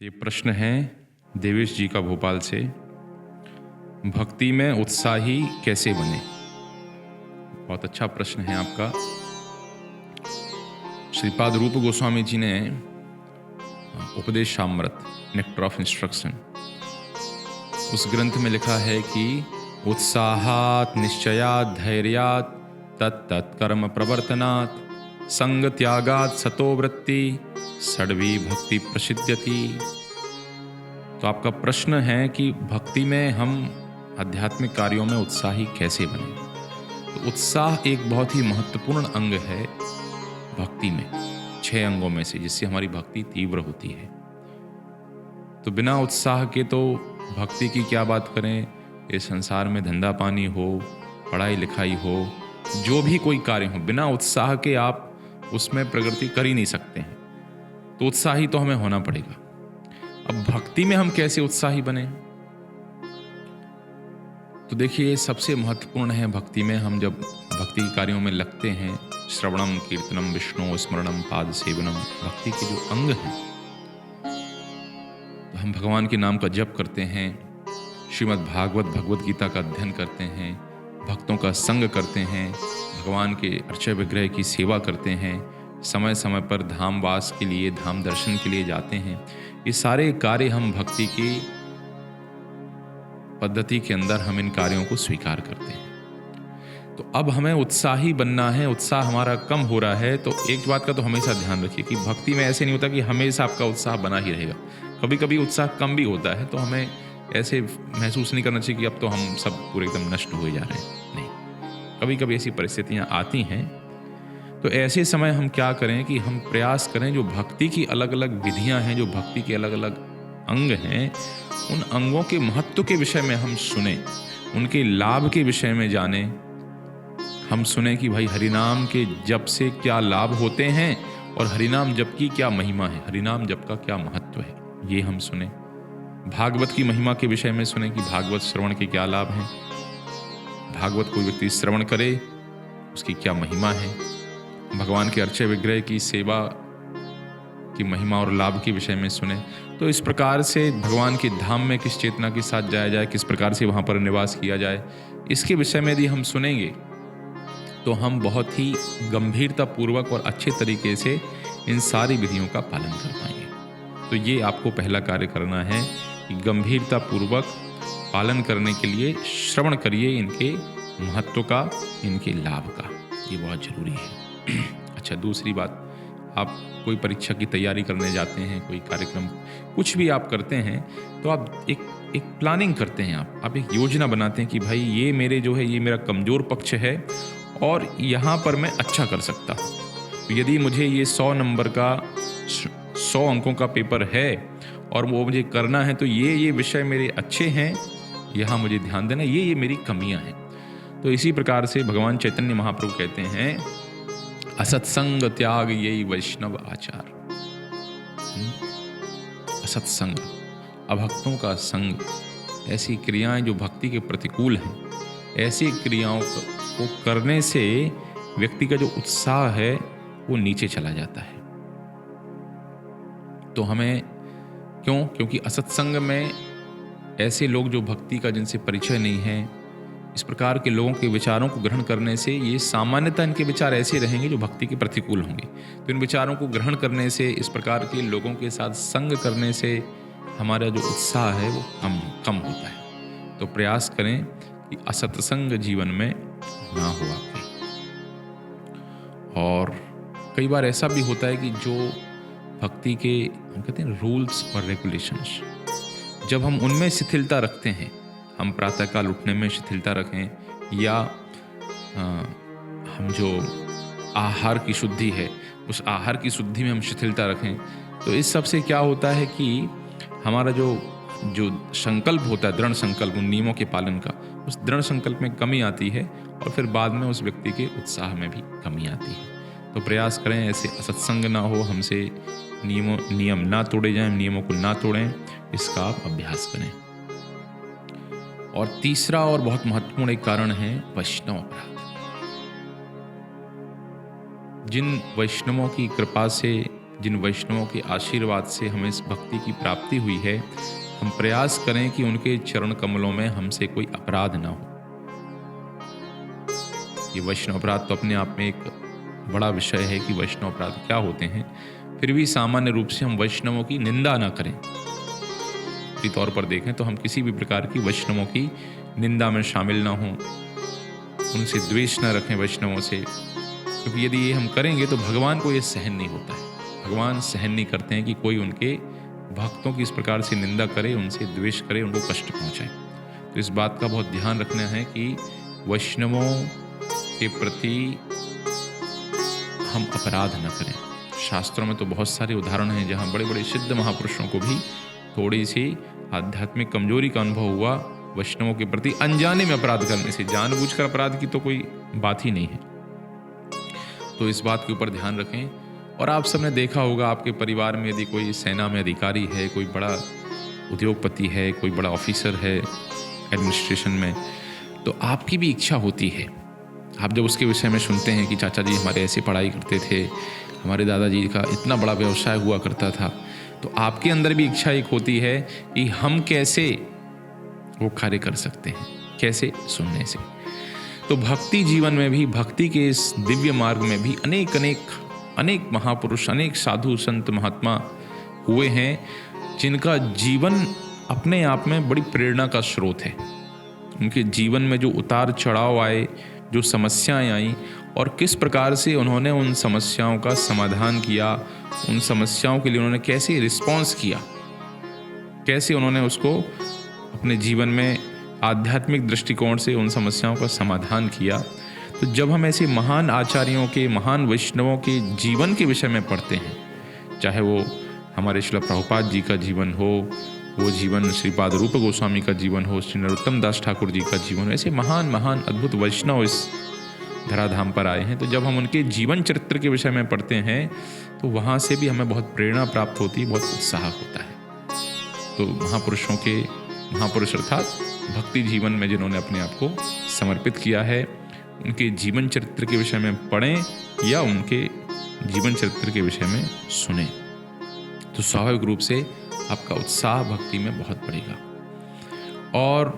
ये प्रश्न है देवेश जी का भोपाल से। भक्ति में उत्साही कैसे बने? बहुत अच्छा प्रश्न है आपका। श्रीपाद रूप गोस्वामी जी ने उपदेशामृत नेक्टर ऑफ इंस्ट्रक्शन उस ग्रंथ में लिखा है कि उत्साहात निश्चयात धैर्यात तत्तत् कर्म प्रवर्तनात् संग त्यागात सतो वृत्ति षड्वी भक्ति प्रसिद्ध्यति। तो आपका प्रश्न है कि भक्ति में हम आध्यात्मिक कार्यों में उत्साही कैसे बने। तो उत्साह एक बहुत ही महत्वपूर्ण अंग है भक्ति में, 6 अंगों में से, जिससे हमारी भक्ति तीव्र होती है। तो बिना उत्साह के तो भक्ति की क्या बात करें। इस संसार में धंधा पानी हो, पढ़ाई लिखाई हो, जो भी कोई कार्य हो, बिना उत्साह के आप उसमें प्रगति कर ही नहीं सकते हैं। तो उत्साही तो हमें होना पड़ेगा। अब भक्ति में हम कैसे उत्साही बने? तो देखिए, सबसे महत्वपूर्ण है भक्ति में हम जब भक्ति के कार्यों में लगते हैं, श्रवणम कीर्तनम विष्णु स्मरणम पाद सेवनम, भक्ति के जो अंग हैं, तो हम भगवान के नाम का जप करते हैं, श्रीमद् भागवत भगवत गीता का अध्ययन करते हैं, भक्तों का संग करते हैं, भगवान के अर्चय विग्रह की सेवा करते हैं, समय समय पर धाम वास के लिए, धाम दर्शन के लिए जाते हैं। ये सारे कार्य हम भक्ति की पद्धति के अंदर हम इन कार्यों को स्वीकार करते हैं। तो अब हमें उत्साही बनना है। उत्साह हमारा कम हो रहा है, तो एक बात का तो हमेशा ध्यान रखिए कि भक्ति में ऐसे नहीं होता कि हमेशा आपका उत्साह बना ही रहेगा। कभी कभी उत्साह कम भी होता है, तो हमें ऐसे महसूस नहीं करना चाहिए कि अब तो हम सब पूरे एकदम नष्ट हुए जा रहे हैं। नहीं, कभी कभी ऐसी परिस्थितियां आती हैं। तो ऐसे समय हम क्या करें कि हम प्रयास करें, जो भक्ति की अलग अलग विधियां हैं, जो भक्ति के अलग अलग अंग हैं, उन अंगों के महत्व के विषय में हम सुने, उनके लाभ के विषय में जाने। हम सुने कि भाई हरिनाम के जप से क्या लाभ होते हैं और हरिनाम जप की क्या महिमा है, हरिनाम जप का क्या महत्व है, ये हम सुने। भागवत की महिमा के विषय में सुने कि भागवत श्रवण के क्या लाभ हैं, भागवत कोई व्यक्ति श्रवण करे उसकी क्या महिमा है, भगवान के अर्चय विग्रह की सेवा की महिमा और लाभ के विषय में सुने। तो इस प्रकार से भगवान के धाम में किस चेतना के साथ जाया जाए, किस प्रकार से वहाँ पर निवास किया जाए, इसके विषय में यदि हम सुनेंगे तो हम बहुत ही गंभीरता पूर्वक और अच्छे तरीके से इन सारी विधियों का पालन कर पाएंगे। तो ये आपको पहला कार्य करना है कि गंभीरता पूर्वक पालन करने के लिए श्रवण करिए इनके महत्व का, इनके लाभ का। ये बहुत जरूरी है। अच्छा, दूसरी बात, आप कोई परीक्षा की तैयारी करने जाते हैं, कोई कार्यक्रम कुछ भी आप करते हैं, तो आप एक प्लानिंग करते हैं, आप एक योजना बनाते हैं कि भाई ये मेरे जो है, ये मेरा कमज़ोर पक्ष है और यहाँ पर मैं अच्छा कर सकता हूँ। तो यदि मुझे ये 100 नंबर का 100 अंकों का पेपर है और वो मुझे करना है, तो ये विषय मेरे अच्छे हैं, यहाँ मुझे ध्यान देना, ये मेरी कमियाँ हैं। तो इसी प्रकार से भगवान चैतन्य महाप्रभु कहते हैं, असत्संग त्याग यही वैष्णव आचार। असत्संग, अभक्तों का संग, ऐसी क्रियाएं जो भक्ति के प्रतिकूल हैं, ऐसी क्रियाओं को करने से व्यक्ति का जो उत्साह है वो नीचे चला जाता है। तो हमें क्योंकि असत्संग में ऐसे लोग जो भक्ति का जिनसे परिचय नहीं है, इस प्रकार के लोगों के विचारों को ग्रहण करने से, ये सामान्यतः इनके विचार ऐसे रहेंगे जो भक्ति के प्रतिकूल होंगे। तो इन विचारों को ग्रहण करने से, इस प्रकार के लोगों के साथ संग करने से हमारा जो उत्साह है वो कम होता है। तो प्रयास करें कि असत्संग जीवन में ना हो आपके। और कई बार ऐसा भी होता है कि जो भक्ति के हम कहते हैं रूल्स और रेगुलेशंस, जब हम उनमें शिथिलता रखते हैं, हम प्रातःकाल उठने में शिथिलता रखें, या हम जो आहार की शुद्धि है उस आहार की शुद्धि में हम शिथिलता रखें, तो इस सब से क्या होता है कि हमारा जो संकल्प होता है, दृढ़ संकल्प, उन नियमों के पालन का, उस दृढ़ संकल्प में कमी आती है और फिर बाद में उस व्यक्ति के उत्साह में भी कमी आती है। तो प्रयास करें ऐसे असत्संग ना हो, हमसे नियम ना तोड़े जाएं, नियमों को ना तोड़ें, इसका आप अभ्यास करें। और तीसरा और बहुत महत्वपूर्ण एक कारण है वैष्णव अपराध। जिन वैष्णवों की कृपा से जिन वैष्णवों के आशीर्वाद से हमें इस भक्ति की प्राप्ति हुई है, हम प्रयास करें कि उनके चरण कमलों में हमसे कोई अपराध ना हो। ये वैष्णव अपराध तो अपने आप में एक बड़ा विषय है कि वैष्णव अपराध क्या होते हैं। फिर भी सामान्य रूप से हम वैष्णवों की निंदा ना करें। के तौर पर देखें तो हम किसी भी प्रकार की वैष्णवों की निंदा में शामिल ना हों, उनसे द्वेष न रखें वैष्णवों से, क्योंकि यदि ये हम करेंगे तो भगवान को ये सहन नहीं होता है। भगवान सहन नहीं करते हैं कि कोई उनके भक्तों की इस प्रकार से निंदा करे, उनसे द्वेष करे, उनको कष्ट पहुंचाए। तो इस बात का बहुत ध्यान रखना है कि वैष्णवों के प्रति हम अपराध न करें। शास्त्रों में तो बहुत सारे उदाहरण हैं जहाँ बड़े बड़े सिद्ध महापुरुषों को भी थोड़ी सी आध्यात्मिक कमजोरी का अनुभव हुआ वैष्णवों के प्रति अनजाने में अपराध करने से। जानबूझकर अपराध की तो कोई बात ही नहीं है। तो इस बात के ऊपर ध्यान रखें। और आप सबने देखा होगा, आपके परिवार में यदि कोई सेना में अधिकारी है, कोई बड़ा उद्योगपति है, कोई बड़ा ऑफिसर है एडमिनिस्ट्रेशन में, तो आपकी भी इच्छा होती है। आप जब उसके विषय में सुनते हैं कि चाचा जी हमारे ऐसे पढ़ाई करते थे, हमारे दादाजी का इतना बड़ा व्यवसाय हुआ करता था, तो आपके अंदर भी इच्छा एक होती है कि हम कैसे वो कार्य कर सकते हैं, कैसे सुनने से। तो भक्ति जीवन में भी, भक्ति के इस दिव्य मार्ग में भी अनेक महापुरुष, अनेक साधु संत महात्मा हुए हैं जिनका जीवन अपने आप में बड़ी प्रेरणा का स्रोत है। उनके जीवन में जो उतार चढ़ाव आए, जो समस्याएं आई, और किस प्रकार से उन्होंने उन समस्याओं का समाधान किया, उन समस्याओं के लिए उन्होंने कैसे रिस्पॉन्स किया, कैसे उन्होंने उसको अपने जीवन में आध्यात्मिक दृष्टिकोण से उन समस्याओं का समाधान किया। तो जब हम ऐसे महान आचार्यों के, महान वैष्णवों के जीवन के विषय में पढ़ते हैं, चाहे वो हमारे श्रील प्रभुपाद जी का जीवन हो, वो जीवन श्रीपाद रूप गोस्वामी का जीवन हो, श्री नरोत्तम दास ठाकुर जी का जीवन हो, ऐसे महान महान अद्भुत वैष्णव इस धराधाम पर आए हैं। तो जब हम उनके जीवन चरित्र के विषय में पढ़ते हैं तो वहाँ से भी हमें बहुत प्रेरणा प्राप्त होती है, बहुत उत्साह होता है। तो महापुरुष अर्थात भक्ति जीवन में जिन्होंने अपने आप को समर्पित किया है, उनके जीवन चरित्र के विषय में पढ़ें या उनके जीवन चरित्र के विषय में सुने, तो स्वाभाविक रूप से आपका उत्साह भक्ति में बहुत बढ़ेगा। और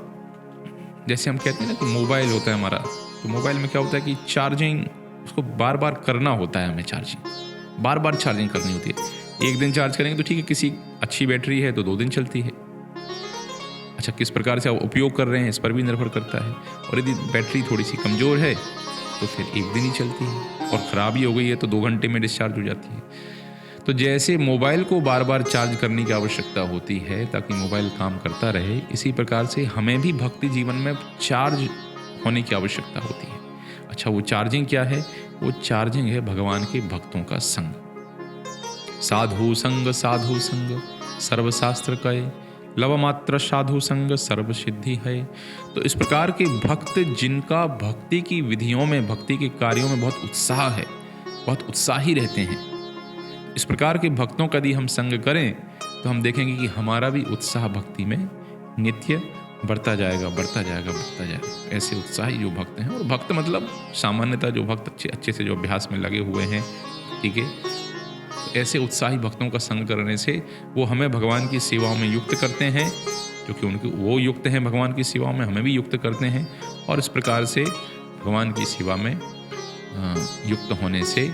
जैसे हम कहते हैं ना कि मोबाइल होता है हमारा, तो मोबाइल में क्या होता है कि चार्जिंग उसको बार बार करना होता है, हमें चार्जिंग बार बार चार्जिंग करनी होती है। एक दिन चार्ज करेंगे तो ठीक है, किसी अच्छी बैटरी है तो 2 दिन चलती है। अच्छा, किस प्रकार से आप उपयोग कर रहे हैं इस पर भी निर्भर करता है। और यदि बैटरी थोड़ी सी कमज़ोर है तो फिर 1 दिन ही चलती है, और ख़राब ही हो गई है तो 2 घंटे में डिस्चार्ज हो जाती है। तो जैसे मोबाइल को बार बार चार्ज करने की आवश्यकता होती है ताकि मोबाइल काम करता रहे, इसी प्रकार से हमें भी भक्ति जीवन में चार्ज होने की आवश्यकता होती है। अच्छा, वो चार्जिंग क्या है? वो चार्जिंग है भगवान के भक्तों का संग। साधु संग सर्वशास्त्र कहे, लव मात्र साधु संग सर्व सिद्धि है। तो इस प्रकार के भक्त जिनका भक्ति की विधियों में, भक्ति के कार्यों में बहुत उत्साह है, बहुत उत्साही रहते हैं, इस प्रकार के भक्तों का यदि हम संग करें तो हम देखेंगे कि हमारा भी उत्साह भक्ति में नित्य बढ़ता जाएगा। ऐसे उत्साही जो भक्त हैं, और भक्त मतलब सामान्यतः जो भक्त अच्छे से जो अभ्यास में लगे हुए हैं, ठीक है, ऐसे उत्साही भक्तों का संग करने से वो हमें भगवान की सेवाओं में युक्त करते हैं, क्योंकि वो युक्त हैं भगवान की सेवाओं में, हमें भी युक्त करते हैं। और इस प्रकार से भगवान की सेवा में युक्त होने से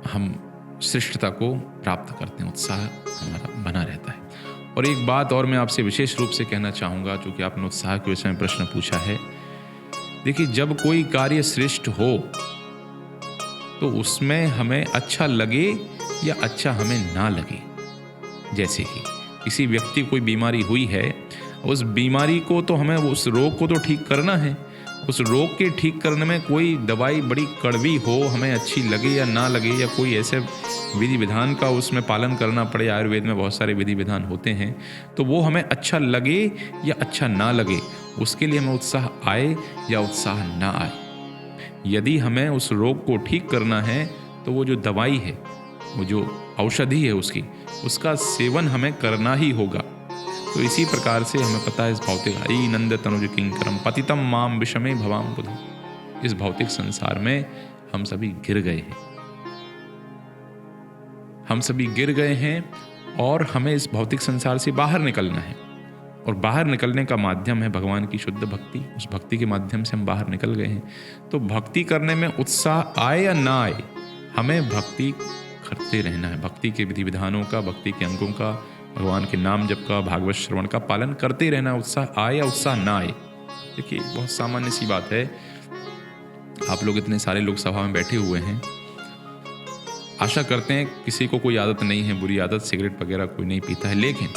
हम श्रेष्ठता को प्राप्त करते हैं, उत्साह हमारा बना रहता है। और एक बात और मैं आपसे विशेष रूप से कहना चाहूँगा, चूँकि आपने उत्साह के विषय में प्रश्न पूछा है। देखिए, जब कोई कार्य श्रेष्ठ हो तो उसमें हमें अच्छा लगे या अच्छा हमें ना लगे। जैसे कि किसी व्यक्ति को कोई बीमारी हुई है, उस बीमारी को तो हमें, उस रोग को तो ठीक करना है। उस रोग के ठीक करने में कोई दवाई बड़ी कड़वी हो, हमें अच्छी लगे या ना लगे, या कोई ऐसे विधि विधान का उसमें पालन करना पड़े, आयुर्वेद में बहुत सारे विधि विधान होते हैं, तो वो हमें अच्छा लगे या अच्छा ना लगे, उसके लिए हमें उत्साह आए या उत्साह ना आए। यदि हमें उस रोग को ठीक करना है तो वो जो दवाई है, वो जो औषधि है उसका सेवन हमें करना ही होगा। तो इसी प्रकार से हमें पता है, इस भौतिक हरि नंद तनुज किंकरम पतितम माम विषमे भवाम बुध, इस भौतिक संसार में हम सभी गिर गए हैं। हम सभी गिर गए हैं और हमें इस भौतिक संसार से बाहर निकलना है, और बाहर निकलने का माध्यम है भगवान की शुद्ध भक्ति। उस भक्ति के माध्यम से हम बाहर निकल गए हैं। तो भक्ति करने में उत्साह आए या ना आए, हमें भक्ति करते रहना है। भक्ति के विधि विधानों का, भक्ति के अंगों का, भगवान के नाम जप का, भागवत श्रवण का पालन करते रहना। उत्साह आए या उत्साह ना आए, देखिए बहुत सामान्य सी बात है। आप लोग इतने सारे लोग सभा में बैठे हुए हैं, आशा करते हैं किसी को कोई आदत नहीं है, बुरी आदत, सिगरेट वगैरह कोई नहीं पीता है। लेकिन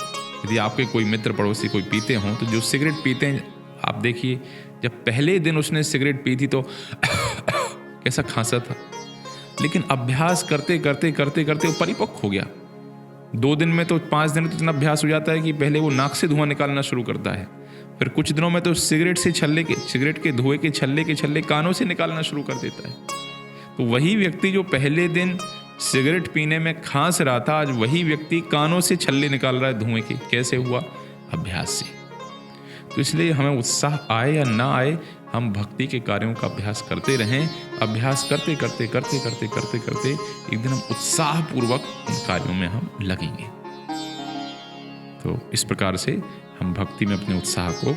यदि आपके कोई मित्र पड़ोसी कोई पीते हों, तो जो सिगरेट पीते हैं, आप देखिए जब पहले दिन उसने सिगरेट पी थी तो कैसा खांसा था, लेकिन अभ्यास करते करते करते करते वो परिपक्व हो गया। 2 दिन में तो 5 दिन में तो इतना अभ्यास हो जाता है कि पहले वो नाक से धुआं निकालना शुरू करता है, फिर कुछ दिनों में तो सिगरेट के धुएं के छल्ले कानों से निकालना शुरू कर देता है। तो वही व्यक्ति जो पहले दिन सिगरेट पीने में खांस रहा था, आज वही व्यक्ति कानों से छल्ले निकाल रहा है धुएं के। कैसे हुआ? अभ्यास से। तो इसलिए हमें उत्साह आए या ना आए, हम भक्ति के कार्यों का अभ्यास करते रहें। अभ्यास करते करते करते करते करते करते एक दिन हम उत्साहपूर्वक उन कार्यों में हम लगेंगे। तो इस प्रकार से हम भक्ति में अपने उत्साह को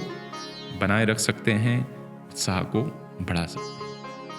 बनाए रख सकते हैं, उत्साह को बढ़ा सकते हैं।